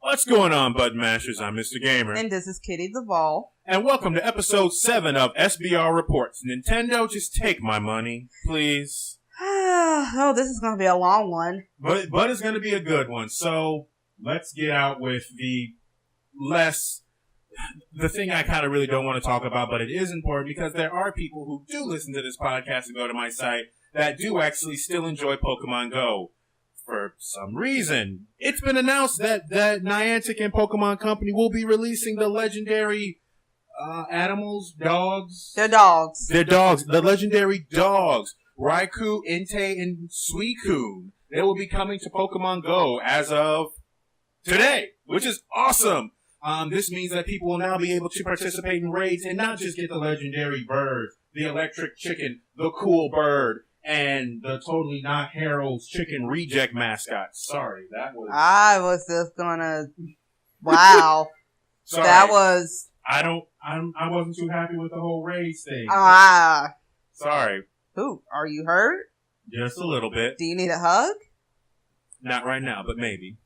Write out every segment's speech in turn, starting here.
What's going on, Bud Mashers? I'm Mr. Gamer. And this is Kitty the Vol. And welcome to episode 7 of SBReports. Nintendo, just take my money, please. Oh, this is going to be a long one. But it's going to be a good one. So, let's get out with the thing I kind of really don't want to talk about, but it is important because there are people who do listen to this podcast and go to my site that do actually still enjoy Pokemon Go. For some reason, it's been announced that Niantic and Pokemon Company will be releasing the legendary animals, dogs. They're dogs. They're dogs. The legendary dogs. Raikou, Entei, and Suicune. They will be coming to Pokemon Go as of today, which is awesome. This means that people will now be able to participate in raids and not just get the legendary bird, the electric chicken, the cool bird, and the totally not Harold's chicken reject mascot. Sorry, that was... I was just gonna... Wow. Sorry. That was... I wasn't too happy with the whole raids thing. Sorry. Ooh, are you hurt? Just a little bit. Do you need a hug? Not right now, but maybe.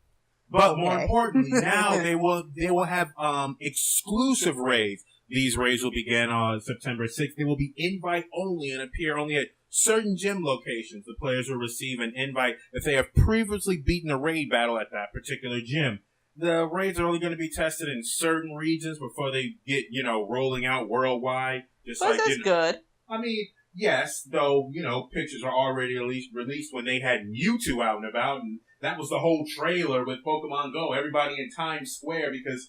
But more importantly, now they will have exclusive raids. These raids will begin on September 6th. They will be invite only and appear only at certain gym locations. The players will receive an invite if they have previously beaten a raid battle at that particular gym. The raids are only going to be tested in certain regions before they get, rolling out worldwide. That's good. I mean, yes, though, pictures are already released when they had Mewtwo out and about, and that was the whole trailer with Pokemon Go. Everybody in Times Square because,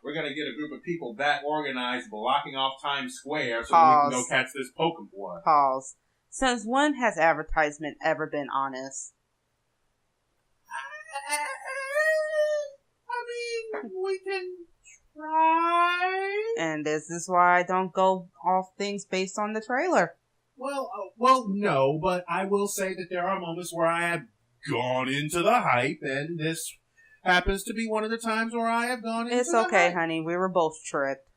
we're going to get a group of people that organized blocking off Times Square so we can go catch this Pokemon. Pause. Since when has advertisement ever been honest? I mean, we can try. And this is why I don't go off things based on the trailer. Well, no, but I will say that there are moments where I have gone into the hype, and this happens to be one of the times where I have gone into It's the okay, hype. honey. We were both tricked.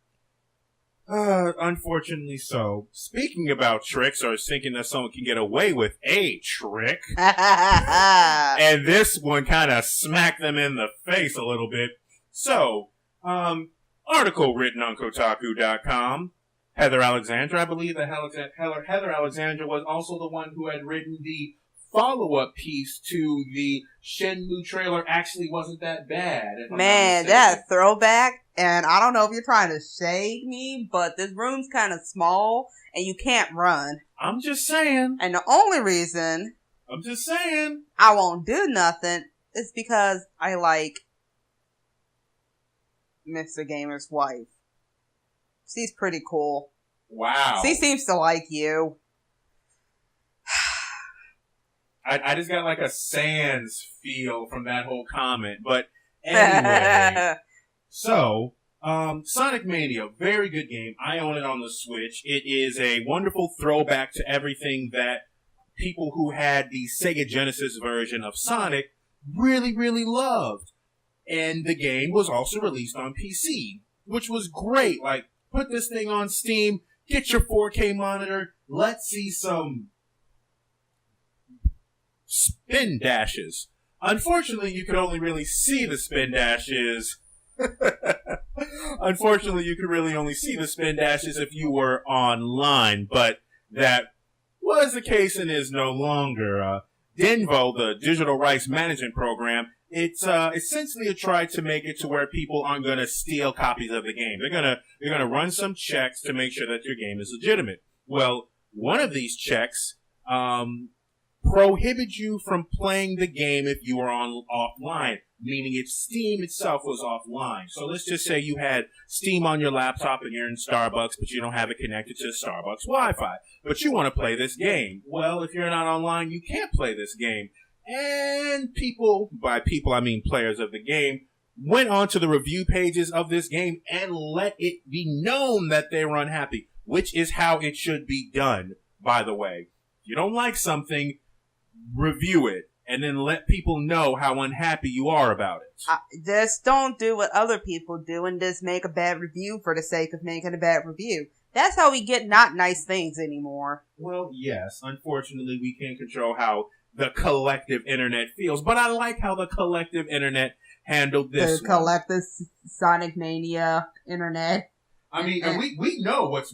Unfortunately so. Speaking about tricks, or thinking that someone can get away with a trick, and this one kind of smacked them in the face a little bit. So, article written on Kotaku.com. Heather Alexandra, I believe that Heather Alexandra was also the one who had written the follow-up piece to the Shenmue trailer. Actually wasn't that bad. Man, that throwback, and I don't know if you're trying to shade me, but this room's kind of small, and you can't run. I'm just saying. And the only reason I won't do nothing is because I like Mr. Gamer's wife. She's pretty cool. Wow. She seems to like you. I just got like a Sans feel from that whole comment. But anyway. So, Sonic Mania, very good game. I own it on the Switch. It is a wonderful throwback to everything that people who had the Sega Genesis version of Sonic really, really loved. And the game was also released on PC, which was great. Like, put this thing on Steam, get your 4K monitor, let's see some spin dashes. Unfortunately, you could only really see the spin dashes. Unfortunately, you could really only see the spin dashes if you were online, but that was the case and is no longer. Denvo, the Digital Rights Management Program, it's essentially a try to make it to where people aren't going to steal copies of the game. They're gonna run some checks to make sure that your game is legitimate. Well, one of these checks prohibits you from playing the game if you are offline, meaning if Steam itself was offline. So let's just say you had Steam on your laptop and you're in Starbucks, but you don't have it connected to Starbucks Wi-Fi. But you want to play this game. Well, if you're not online, you can't play this game. And people, by people I mean players of the game, went onto the review pages of this game and let it be known that they were unhappy, which is how it should be done, by the way. If you don't like something, review it, and then let people know how unhappy you are about it. Just don't do what other people do and just make a bad review for the sake of making a bad review. That's how we get not nice things anymore. Well, yes. Unfortunately, we can't control how the collective internet feels, but I like how the collective internet handled this to collect this Sonic Mania internet. I mean, and we know what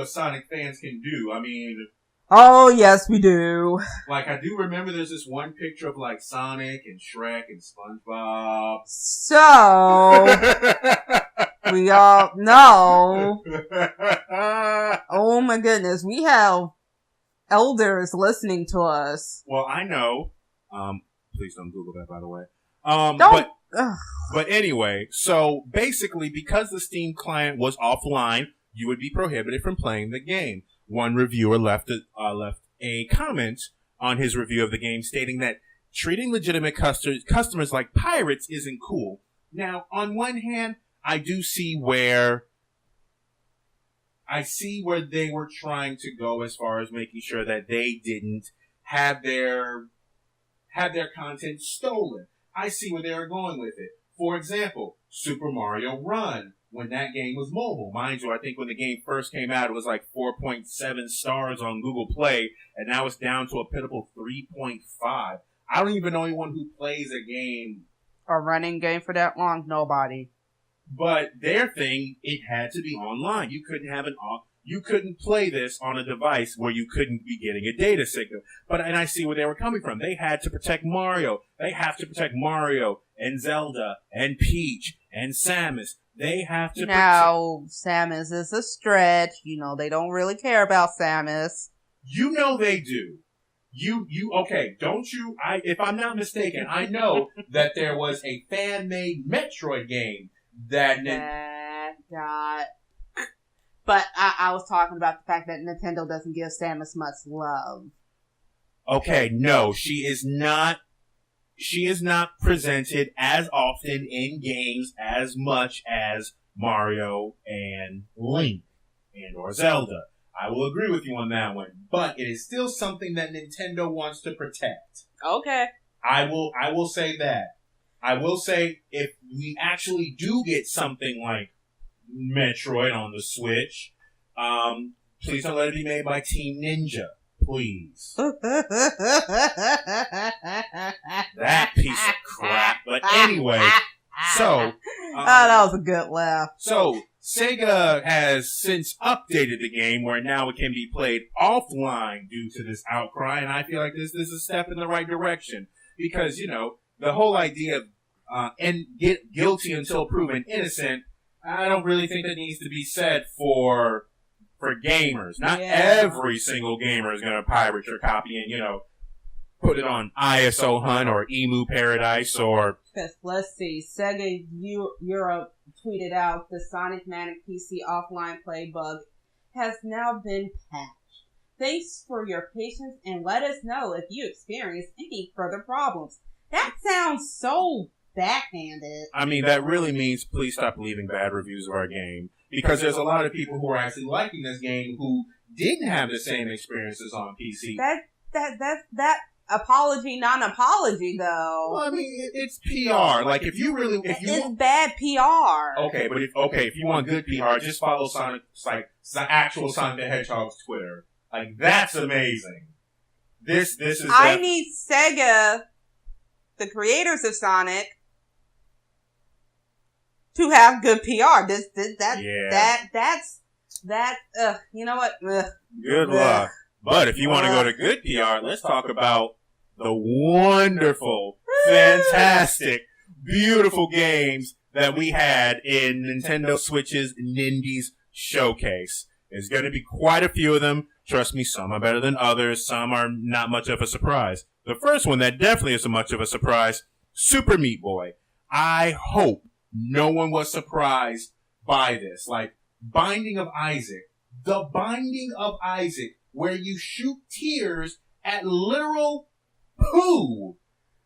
Sonic fans can do. I mean, oh yes, we do. Like, I do remember there's this one picture of like Sonic and Shrek and SpongeBob. So we all know. Oh my goodness, we have elders listening to us. Well, I know. Please don't Google that, by the way. But anyway, so basically, because the Steam client was offline, you would be prohibited from playing the game. One reviewer left a comment on his review of the game stating that treating legitimate customers like pirates isn't cool. Now, on one hand, I do see where they were trying to go as far as making sure that they didn't have their content stolen. I see where they were going with it. For example, Super Mario Run, when that game was mobile. Mind you, I think when the game first came out, it was like 4.7 stars on Google Play, and now it's down to a pitiful 3.5. I don't even know anyone who plays a game. A running game for that long? Nobody. But their thing, it had to be online. You couldn't play this on a device where you couldn't be getting a data signal. And I see where they were coming from. They had to protect Mario. They have to protect Mario and Zelda and Peach and Samus. They have to Now, Samus is a stretch. They don't really care about Samus. You know they do. Okay, don't you? If I'm not mistaken, I know that there was a fan-made Metroid game that got. But I was talking about the fact that Nintendo doesn't give Samus much love. Okay, no, she is not presented as often in games as much as Mario and Link and or Zelda. I will agree with you on that one, but it is still something that Nintendo wants to protect. Okay. I will say that. I will say if we actually do get something like Metroid on the Switch, please don't let it be made by Team Ninja. Please. That piece of crap. But anyway, so... that was a good laugh. So, Sega has since updated the game where now it can be played offline due to this outcry, and I feel like this is a step in the right direction. Because, the whole idea of and get guilty until proven innocent, I don't really think that needs to be said for gamers. Not every single gamer is going to pirate your copy and, put it on ISO Hunt or Emu Paradise or... Let's see. Sega Europe tweeted out the Sonic Manic PC offline play bug has now been patched. Thanks for your patience and let us know if you experience any further problems. That sounds so backhanded. I mean, that really means please stop leaving bad reviews of our game. Because there's a lot of people who are actually liking this game who didn't have the same experiences on PC. That apology, non-apology, though. Well, I mean, it's PR. Like, it's bad PR. Okay, but if you want good PR, just follow actual Sonic the Hedgehog's Twitter. Like, that's amazing. This is. I need Sega, the creators of Sonic, to have good PR. You know what? Good luck. But if you want to go to good PR, let's talk about the wonderful, fantastic, beautiful games that we had in Nintendo Switch's Nindies Showcase. There's going to be quite a few of them. Trust me, some are better than others. Some are not much of a surprise. The first one that definitely isn't much of a surprise, Super Meat Boy. I hope no one was surprised by this. Like, Binding of Isaac. The Binding of Isaac, where you shoot tears at literal poo.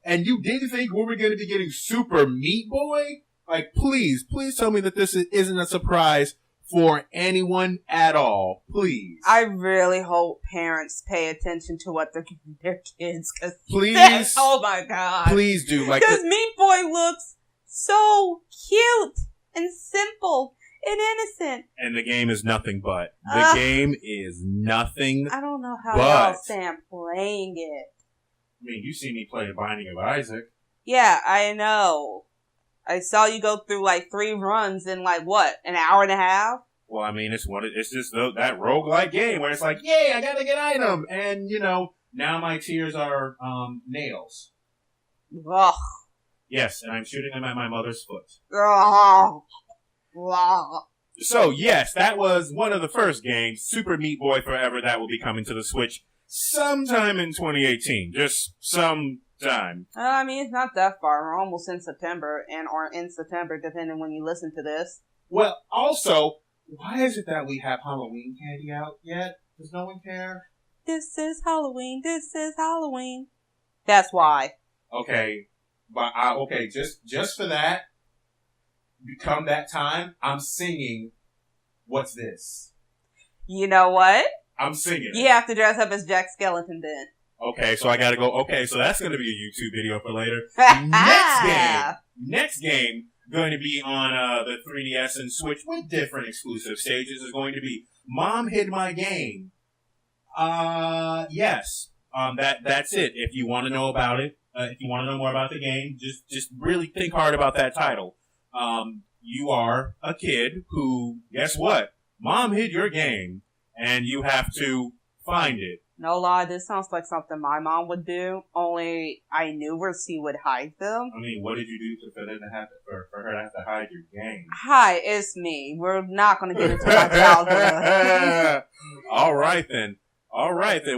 And you didn't think we were going to be getting Super Meat Boy? Like, please tell me that this isn't a surprise for anyone at all. Please. I really hope parents pay attention to what they're giving their kids. Please. Oh my God. Please do. Because Meat Boy looks so cute and simple and innocent. And the game is nothing but. The game is nothing. I don't know how y'all stand playing it. I mean, you see me play The Binding of Isaac. Yeah, I know. I saw you go through like 3 runs in like what, an hour and a half? Well, I mean, it's just that roguelike game where it's like, yay, I got to get item, and now my tears are nails. Ugh. Yes, and I'm shooting them at my mother's foot. Ugh. Ugh. So yes, that was one of the first games, Super Meat Boy Forever, that will be coming to the Switch sometime in 2018. Just sometime. I mean, it's not that far. We're almost in September, or in September, depending when you listen to this. Well, also, why is it that we have Halloween candy out yet? Does no one care? This is Halloween. This is Halloween. That's why. Okay, but just for that, come that time, I'm singing. What's this? You know what? I'm singing. You have to dress up as Jack Skellington then. Okay, so I gotta go. Okay, so that's gonna be a YouTube video for later. Next game, going to be on the 3DS and Switch with different exclusive stages is going to be Mom Hid My Game. Yes. That's it. If you want to know about it, if you want to know more about the game, just really think hard about that title. You are a kid who, guess what? Mom hid your game, and you have to find it. No lie, this sounds like something my mom would do, only I knew where she would hide them. I mean, what did you do for her to have to hide your game? Hi, it's me. We're not going to get into my childhood. All right, then.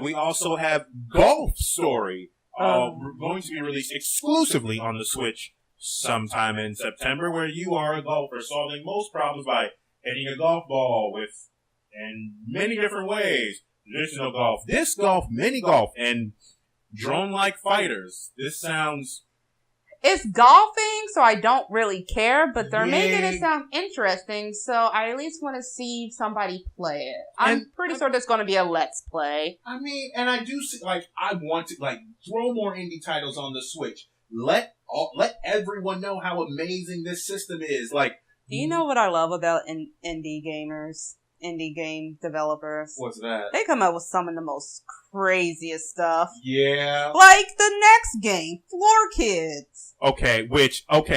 We also have Golf Story. Going to be released exclusively on the Switch sometime in September, where you are a golfer solving most problems by hitting a golf ball in many different ways. Traditional golf, disc golf, mini golf, and drone-like fighters. This sounds... It's golfing, so I don't really care, but they're making it sound interesting, so I at least want to see somebody play it. I'm pretty sure there's going to be a Let's Play. I mean, and I do see, I want to, throw more indie titles on the Switch. Let everyone know how amazing this system is. Do you know what I love about indie gamers? Indie game developers. What's that? They come up with some of the most craziest stuff. Yeah. Like the next game, Floor Kids. Okay,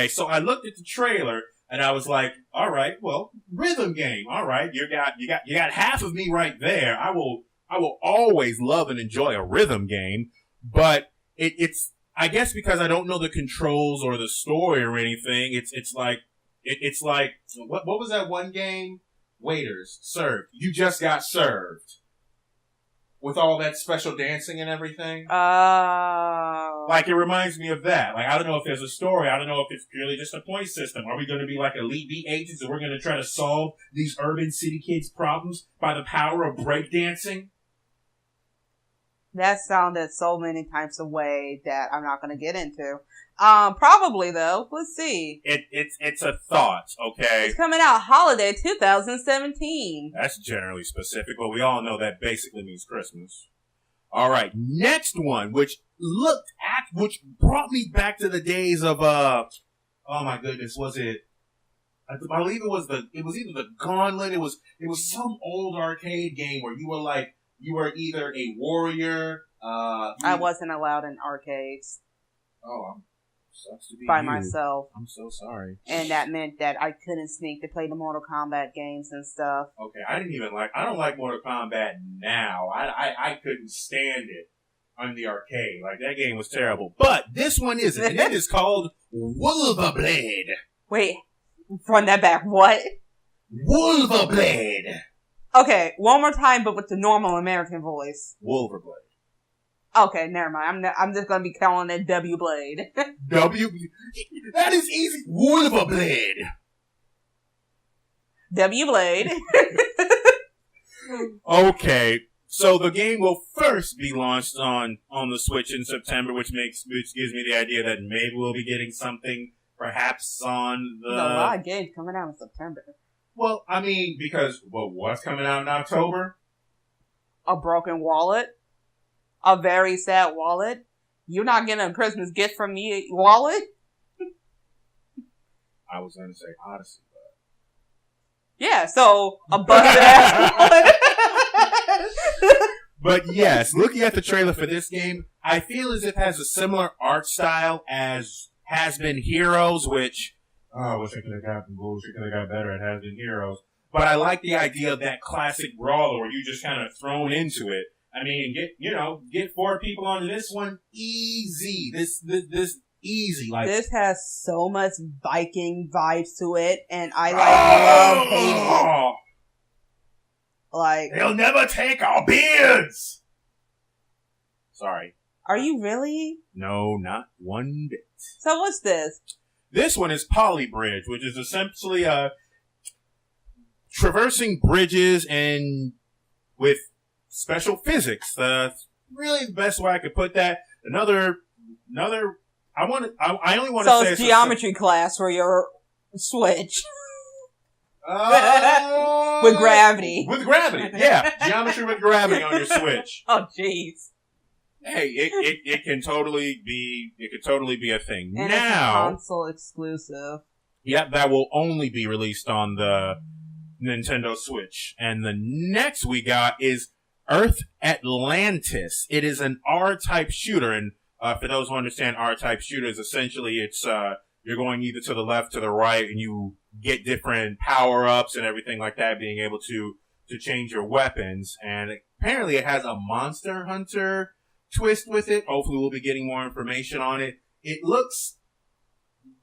so I looked at the trailer and I was like, all right, well, rhythm game. All right, you got half of me right there. I will always love and enjoy a rhythm game, but it's I guess because I don't know the controls or the story or anything, it's like what was that one game? Waiters, served. You just got served. With all that special dancing and everything. It reminds me of that. I don't know if there's a story. I don't know if it's purely just a point system. Are we going to be like Elite Beat agents and we're going to try to solve these urban city kids' problems by the power of breakdancing? That sounded so many types of way that I'm not going to get into. Probably though. Let's see. It's a thought, okay? It's coming out holiday 2017. That's generally specific, but we all know that basically means Christmas. All right, next one, which brought me back to the days of oh my goodness, was it? I believe it was either the Gauntlet. It was some old arcade game where you were either a warrior. I wasn't allowed in arcades. Oh, sucks to be by you. Myself. I'm so sorry. And that meant that I couldn't sneak to play the Mortal Kombat games and stuff. Okay, I don't like Mortal Kombat now. I couldn't stand it on the arcade. That game was terrible. But this one isn't. And it is called Wolverblade. Wait, run that back. What? Wolverblade. Okay, one more time, but with the normal American voice. Wolverblade. Okay, never mind. I'm just gonna be calling it W Blade. That is easy. Wolverblade. W Blade. Okay, so the game will first be launched on the Switch in September, which gives me the idea that maybe we'll be getting something perhaps on the. There's a lot of games coming out in September. Well, I mean, because what's coming out in October? A broken wallet. A very sad wallet. You're not getting a Christmas gift from me, wallet? I was going to say Odyssey, but... Yeah, so a busted ass wallet. But yes, looking at the trailer for this game, I feel as if it has a similar art style as Has Been Heroes, which I wish I could have gotten goals. I could have got better at Has-Been Heroes. But I like the idea of that classic brawler where you just kind of thrown into it. I mean, get 4 people onto this one, easy. This easy. Like, this has so much Viking vibes to it, and I love hating it. Like, they'll never take our beards. Sorry. Are you really? No, not one bit. So what's this? This one is Polybridge, which is essentially traversing bridges and with special physics. Really the best way I could put that. Another. I only want to say it's geometry class for your Switch. With gravity. With gravity, yeah. Geometry with gravity on your Switch. Oh, jeez. Hey, it can totally be a thing. And now, it's a console exclusive. Yep, that will only be released on the Nintendo Switch. And the next we got is Earth Atlantis. It is an R-type shooter, and for those who understand R-type shooters, essentially it's you're going either to the left, to the right, and you get different power-ups and everything like that, being able to change your weapons. And apparently it has a Monster Hunter twist with it. Hopefully we'll be getting more information on it. It looks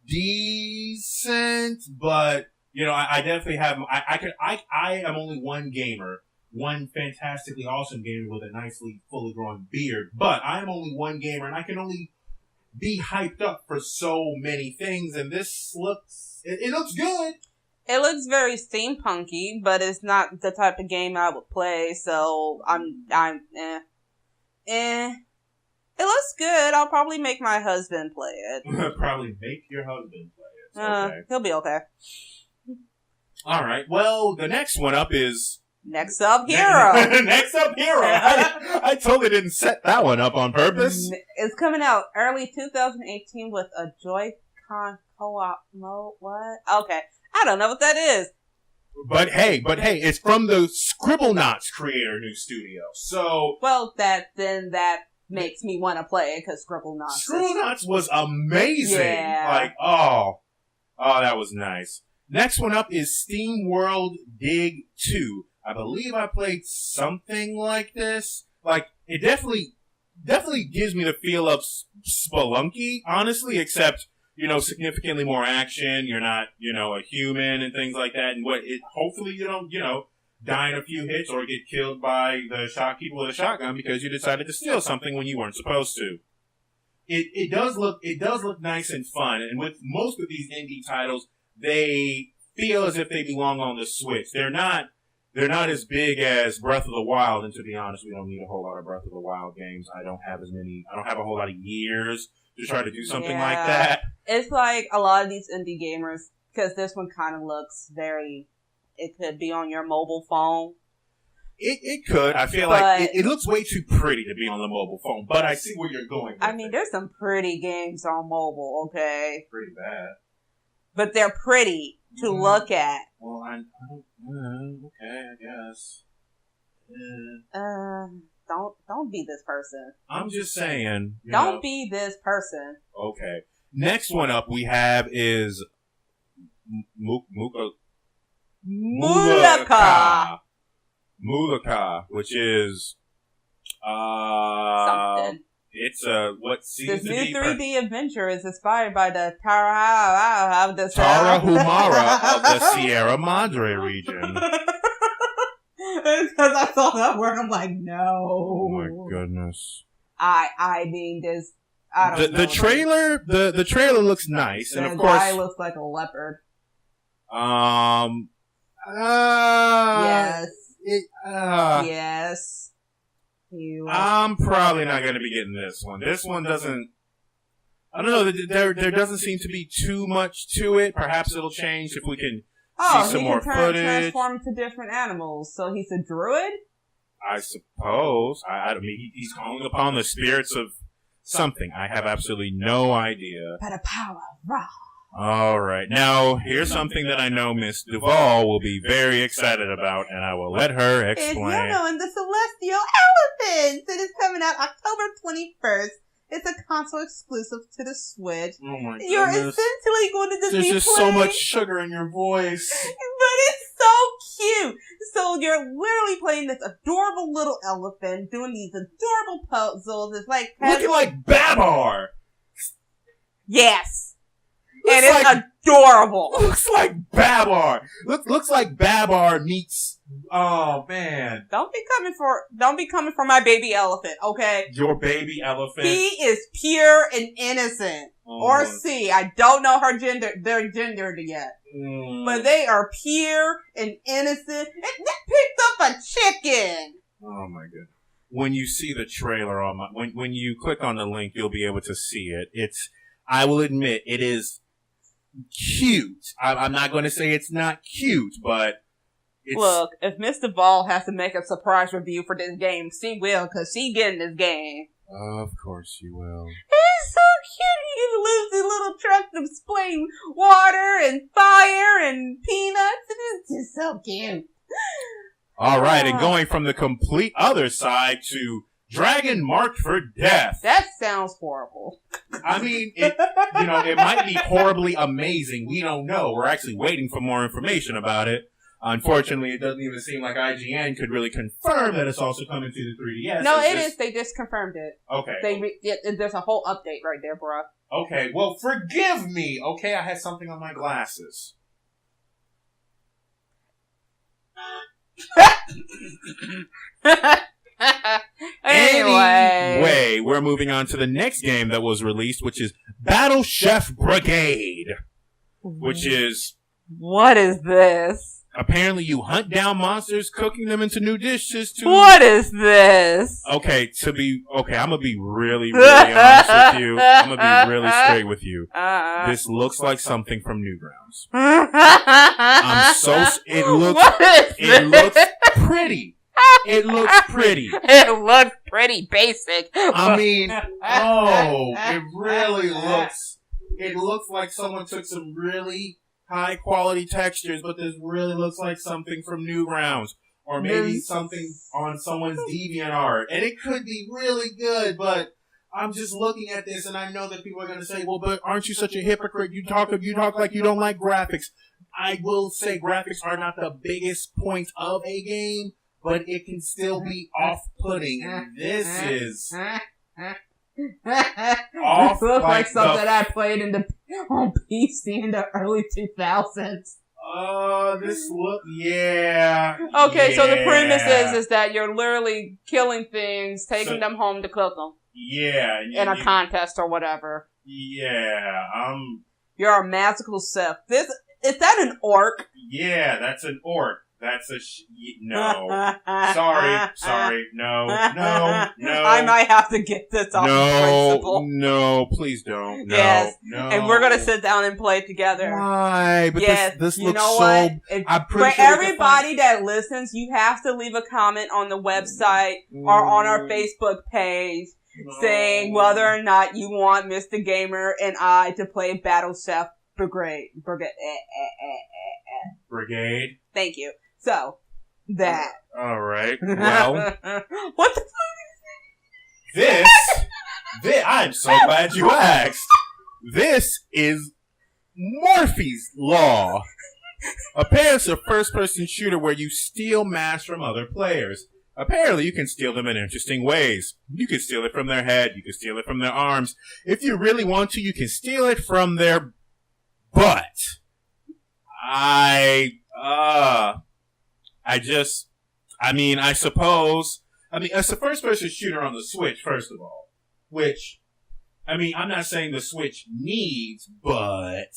decent, but I definitely have. I am only one gamer, one fantastically awesome gamer with a nicely fully grown beard. But I am only one gamer, and I can only be hyped up for so many things. And this looks, it looks good. It looks very steampunky, but it's not the type of game I would play. So I'm It looks good. I'll probably make my husband play it. Probably make your husband play it. Okay. He'll be okay. All right. Well, the next one up is Next Up Hero. Next Up Hero. I totally didn't set that one up on purpose. It's coming out early 2018 with a Joy-Con co-op mode. What? Okay. I don't know what that is. But hey, it's from the Scribblenauts creator new studio. So that makes me want to play it because Scribblenauts was amazing. Yeah. Like, oh, that was nice. Next one up is Steam World Dig 2. I believe I played something like this. Like, it definitely gives me the feel of Spelunky, honestly, except, significantly more action. You're not, a human and things like that. And hopefully you don't, die in a few hits or get killed by the people with a shotgun because you decided to steal something when you weren't supposed to. It does look nice and fun. And with most of these indie titles, they feel as if they belong on the Switch. They're not as big as Breath of the Wild, and to be honest, we don't need a whole lot of Breath of the Wild games. I don't have a whole lot of years to try to do something like that. It's like a lot of these indie gamers, because this one kind of looks it could be on your mobile phone. It could. I feel like it looks way too pretty to be on the mobile phone, but I see where you're going with there's some pretty games on mobile, okay? Pretty bad. But they're pretty to look at. Well, I don't, okay, I guess. Don't be this person. I'm just saying. Don't be this person. Okay. Next one up we have is Mulaka, which is something. It's what seems this to be new 3D adventure is inspired by the Tarahumara of the Sierra Madre region. Because I saw that word, I'm like, no. Oh my goodness. I mean, this. I don't know. The trailer looks nice, and of course, the guy looks like a leopard. Yes. Yes. I'm probably not going to be getting this one. This one doesn't. I don't know. There doesn't seem to be too much to it. Perhaps it'll change if we can see some more footage. Transform into different animals. So he's a druid? I suppose. I mean, he's calling upon the spirits of something. I have absolutely no idea. By the power of Ra. All right. Now, here's something that I know Miss Duvall will be very excited about, and I will let her explain. It's and the Celestial Elephants. It is coming out October 21st. It's a console exclusive to the Switch. Oh my goodness. You're essentially going to just There's be just playing, so much sugar in your voice. but it's so cute. So you're literally playing this adorable little elephant, doing these adorable puzzles. It's like Looking like Babar. yes. Looks And it's like, adorable. looks like Babar. Looks like Babar meets. Oh man, Don't be coming for my baby elephant, okay? your baby elephant. He is pure and innocent. Or C. I don't know their gender yet. But they are pure and innocent. And they picked up a chicken. Oh my goodness. When you see the trailer on when you click on the link, you'll be able to see it. I will admit, it is cute. I'm not going to say it's not cute, but look, if Mr. Ball has to make a surprise review for this game, she will, because she getting this game. Of course you will. It's so cute. You lives in little truck to spraying water and fire and peanuts. It's just so cute. All right, and going from the complete other side to Dragon Marked for Death. That sounds horrible. I mean, it might be horribly amazing. We don't know. We're actually waiting for more information about it. Unfortunately, it doesn't even seem like IGN could really confirm that it's also coming to the 3DS. No, it is. They just confirmed it. Okay. There's a whole update right there, bro. Okay, well, forgive me. Okay, I had something on my glasses. Anyway, we're moving on to the next game that was released, which is Battle Chef Brigade. Which is... What is this? Apparently you hunt down monsters, cooking them into new dishes to... What is this? Okay, I'm gonna be really, really honest with you. I'm gonna be really straight with you. This looks like something from Newgrounds. It looks pretty. It looks pretty. It looks pretty basic. I mean, it really looks... It looks like someone took some really high quality textures, but this really looks like something from Newgrounds. Or maybe something on someone's DeviantArt. And it could be really good, but I'm just looking at this and I know that people are going to say, well, but aren't you such a hypocrite? You talk like you don't like graphics. I will say graphics are not the biggest point of a game, but it can still be off-putting. And this is... This looks like something I played on PC in the early 2000s. Yeah. Okay, so the premise is that you're literally killing things, taking them home to cook them. Yeah. In a contest or whatever. Yeah. You're a magical chef. Is that an orc? Yeah, that's an orc. That's no. Sorry. No. I might have to get this off principle. No, please don't. No, yes. No. And we're gonna sit down and play together. Why? But yes. this you looks know so... what? For everybody that listens, you have to leave a comment on the website or on our Facebook page saying whether or not you want Mr. Gamer and I to play Battle Chef Brigade. Brigade? Thank you. So, that. Alright. Well. What the fuck is this? I'm so glad you asked. This is Murphy's Law. Apparently it's a first-person shooter where you steal mass from other players. Apparently you can steal them in interesting ways. You can steal it from their head. You can steal it from their arms. If you really want to, you can steal it from their butt. I suppose, it's a first-person shooter on the Switch, first of all. Which, I'm not saying the Switch needs, but...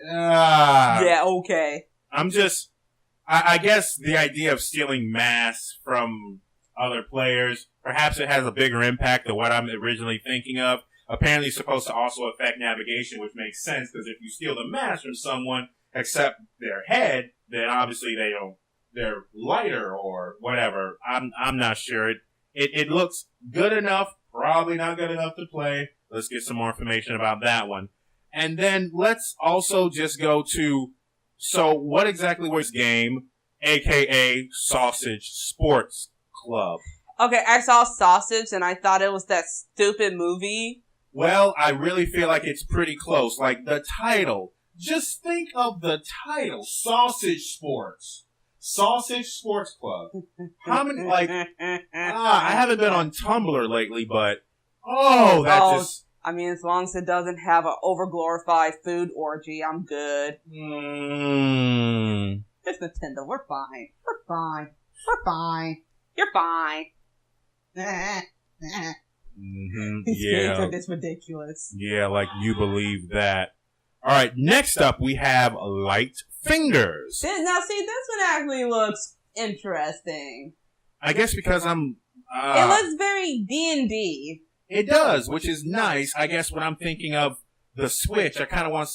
yeah, okay. I guess the idea of stealing mass from other players, perhaps it has a bigger impact than what I'm originally thinking of. Apparently it's supposed to also affect navigation, which makes sense, because if you steal the mass from someone, except their head, then obviously they're lighter or whatever. I'm not sure. It looks good enough, probably not good enough to play. Let's get some more information about that one. And then let's also just go to, so what exactly was game, aka Sausage Sports Club? Okay, I saw Sausage and I thought it was that stupid movie. Well, I really feel like it's pretty close. Like, the title. Just think of the title. Sausage Sports. Sausage Sports Club. How many, like, I haven't been on Tumblr lately, but, just... I mean, as long as it doesn't have an overglorified food orgy, I'm good. It's Nintendo. We're fine. We're fine. We're fine. You're fine. These games are just ridiculous. Yeah, like you believe that. Alright, next up we have Light Fingers. Now, see, this one actually looks interesting. I guess because I'm... it looks very D&D. It does, which is nice. I guess when I'm thinking of the Switch, I kind of want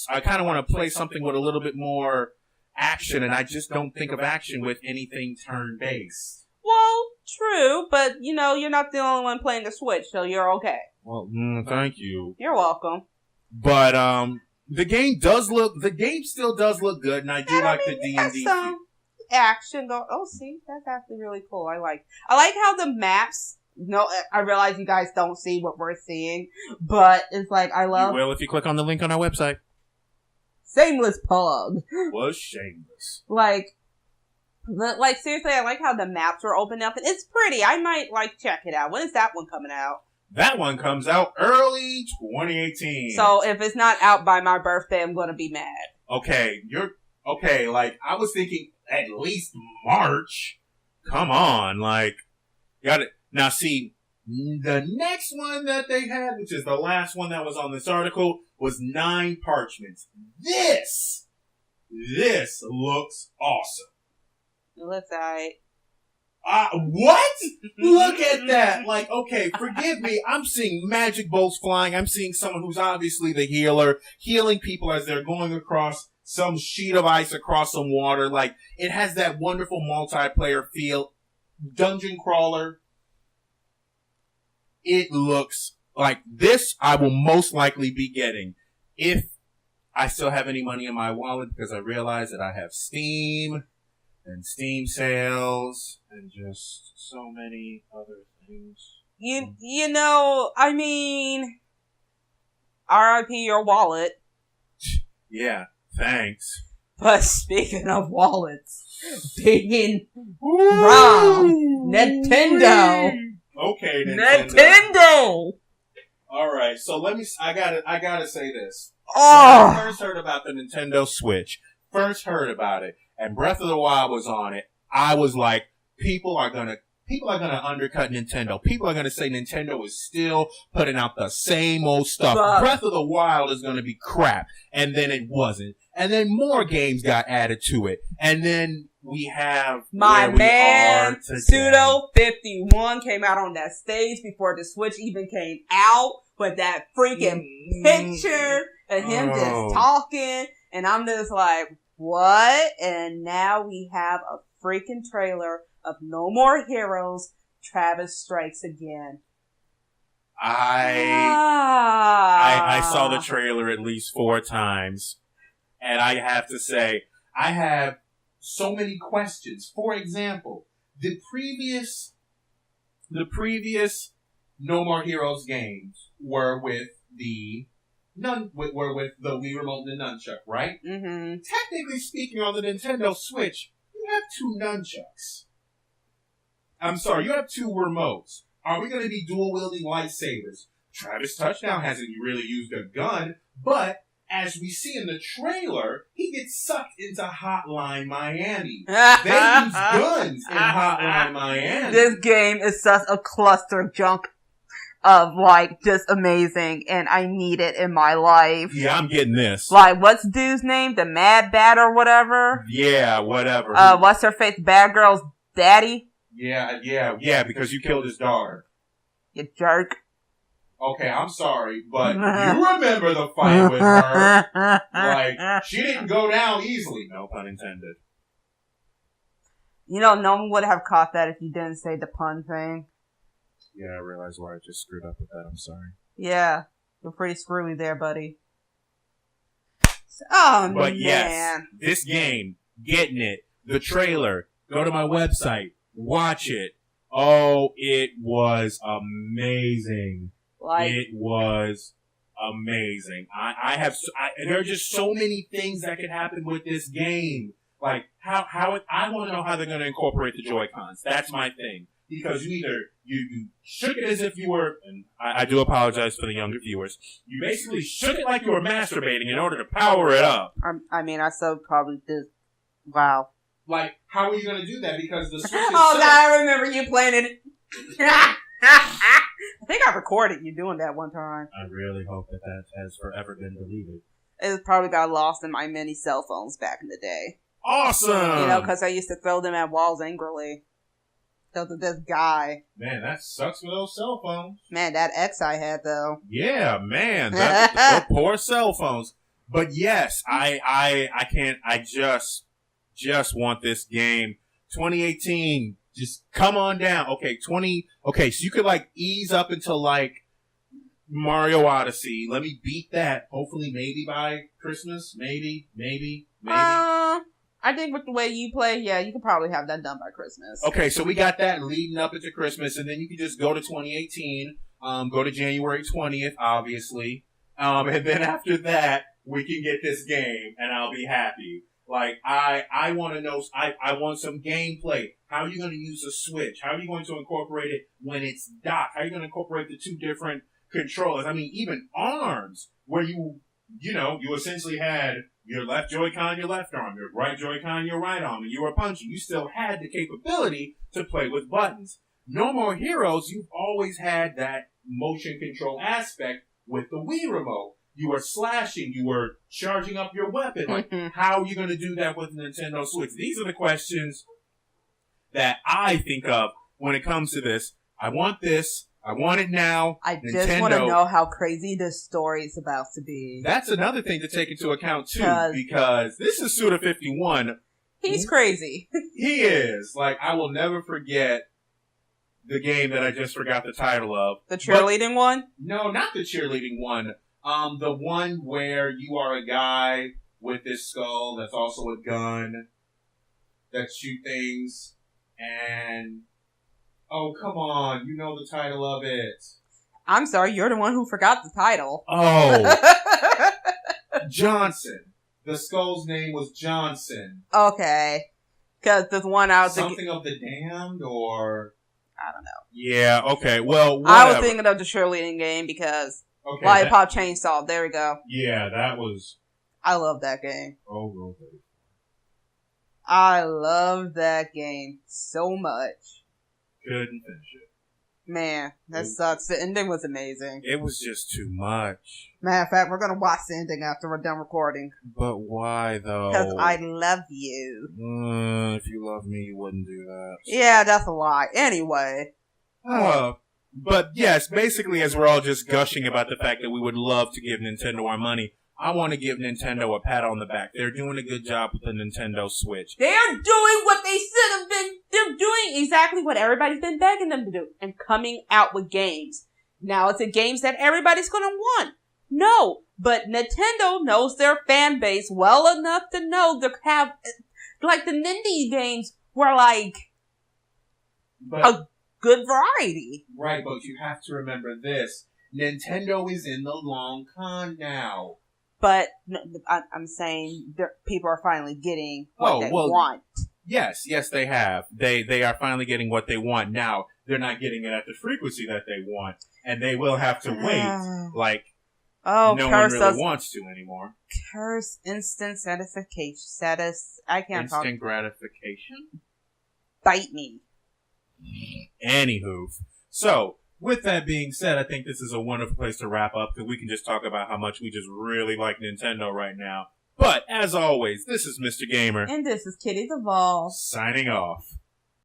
to play something with a little bit more action, and I just don't think of action with anything turn-based. Well, true, but, you know, you're not the only one playing the Switch, so you're okay. Well, thank you. You're welcome. But, the game still does look good, and I like the D&D. Some action go. Oh, see, that's actually really cool. I like how the maps. No, I realize you guys don't see what we're seeing, but it's like I love. You will if you click on the link on our website. Shameless plug. Was shameless. Like seriously, I like how the maps are opened up, and it's pretty. I might check it out. When is that one coming out? That one comes out early 2018. So if it's not out by my birthday, I'm gonna be mad. Okay, I was thinking at least March. Come on, got it. Now see, the next one that they had, which is the last one that was on this article, was 9 parchments. This looks awesome. It looks alright. What? Look at that. Okay, forgive me. I'm seeing magic bolts flying. I'm seeing someone who's obviously the healer, healing people as they're going across some sheet of ice across some water. It has that wonderful multiplayer feel. Dungeon crawler. It looks like this I will most likely be getting if I still have any money in my wallet, because I realize that I have Steam and Steam sales and just so many other things. You know, I mean, R.I.P. your wallet. Yeah, thanks. But speaking of wallets, being wrong, Nintendo. Okay, Nintendo. All right, so I gotta say this. Oh. When I first heard about the Nintendo Switch, and Breath of the Wild was on it, I was like, people are gonna undercut Nintendo. People are gonna say Nintendo is still putting out the same old stuff. Breath of the Wild is gonna be crap. And then it wasn't. And then more games got added to it. And then we have my man Pseudo 51 came out on that stage before the Switch even came out with that freaking picture of him just talking, and I'm just like, what? And now we have a freaking trailer of No More Heroes, Travis Strikes Again. I saw the trailer at least 4 times, and I have to say, I have so many questions. For example, the previous No More Heroes games were with the Wii Remote and the Nunchuck, right? Mm-hmm. Technically speaking, on the Nintendo Switch, you have 2 nunchucks. I'm sorry, you have 2 remotes. Are we going to be dual-wielding lightsabers? Travis Touchdown hasn't really used a gun, but as we see in the trailer, he gets sucked into Hotline Miami. They use guns in Hotline Miami. This game is such a cluster junk of just amazing, and I need it in my life. Yeah, I'm getting this. What's dude's name? The Mad Bat or whatever? Yeah, whatever. What's her face? Bad Girl's daddy? Yeah, because you killed his daughter. You jerk. Okay, I'm sorry, but you remember the fight with her. She didn't go down easily. No pun intended. You know, no one would have caught that if you didn't say the pun thing. Yeah, I realize why I just screwed up with that. I'm sorry. Yeah, you're pretty screwy there, buddy. Oh, but man. Yes, this game, getting it, the trailer, go to my website, watch it. Oh, it was amazing. Like, it was amazing. There are just so many things that could happen with this game. Like, I want to know how they're going to incorporate the Joy-Cons. That's my thing. Because you shook it as if you were, and I do apologize for the younger viewers, you basically shook it like you were masturbating in order to power it up. I so probably did. Wow. Like, how are you going to do that? Because the Switch Oh, God, I remember you playing it. I think I recorded you doing that one time. I really hope that has forever been deleted. It probably got lost in my many cell phones back in the day. Awesome! Because I used to throw them at walls angrily. Because of this guy. Man, that sucks for those cell phones. Man, that X I had, though. Yeah, man. Those poor cell phones. But yes, I can't, I just want this game. 2018, just come on down. Okay, so you could like ease up into like Mario Odyssey. Let me beat that. Hopefully, maybe by Christmas. Maybe. I think with the way you play, yeah, you could probably have that done by Christmas. Okay, so we got that leading up into Christmas, and then you can just go to 2018, go to January 20th, obviously, and then after that, we can get this game, and I'll be happy. Like, I want to know, I want some gameplay. How are you going to use the Switch? How are you going to incorporate it when it's docked? How are you going to incorporate the two different controllers? I mean, even arms, where you essentially had your left Joy-Con, your left arm, your right Joy-Con, your right arm, and you were punching. You still had the capability to play with buttons. No More Heroes, you've always had that motion control aspect with the Wii remote. You were slashing, you were charging up your weapon. Like, how are you going to do that with Nintendo Switch? These are the questions that I think of when it comes to this. I want this. I want it now. I just want to know how crazy this story is about to be. That's another thing to take into account, too, because this is Suda51. He's crazy. He is. Like, I will never forget the game that I just forgot the title of. The cheerleading one? No, not the cheerleading one. The one where you are a guy with this skull that's also a gun that shoot things and... Oh, come on. You know the title of it. I'm sorry, you're the one who forgot the title. Oh. Johnson. The skull's name was Johnson. Okay. Because there's one out there. Something of the Damned, or... I don't know. Yeah, okay. Well, whatever. I was thinking of the cheerleading game because Lollipop Chainsaw. There we go. Yeah, that was... I love that game. Oh, okay. I love that game so much. Couldn't finish it. Man, that sucks. The ending was amazing. It was just too much. Matter of fact, we're going to watch the ending after we're done recording. But why, though? Because I love you. If you love me, you wouldn't do that. Yeah, that's a lie. Anyway. But yes, basically, as we're all just gushing about the fact that we would love to give Nintendo our money, I want to give Nintendo a pat on the back. They're doing a good job with the Nintendo Switch. They're doing what they should have been. They're doing exactly what everybody's been begging them to do. And coming out with games. Now it's the games that everybody's going to want. No. But Nintendo knows their fan base well enough to know to have, like, the Nindy games were like a good variety. Right, but you have to remember this. Nintendo is in the long con now. But I'm saying people are finally getting what they want. Yes, they have. They are finally getting what they want. Now, they're not getting it at the frequency that they want. And they will have to wait, like, no one really wants to anymore. Curse instant satisfaction. I can't talk. Instant gratification? Bite me. Anywho. So... with that being said, I think this is a wonderful place to wrap up because we can just talk about how much we just really like Nintendo right now. But, as always, this is Mr. Gamer. And this is Kitty the Ball. Signing off.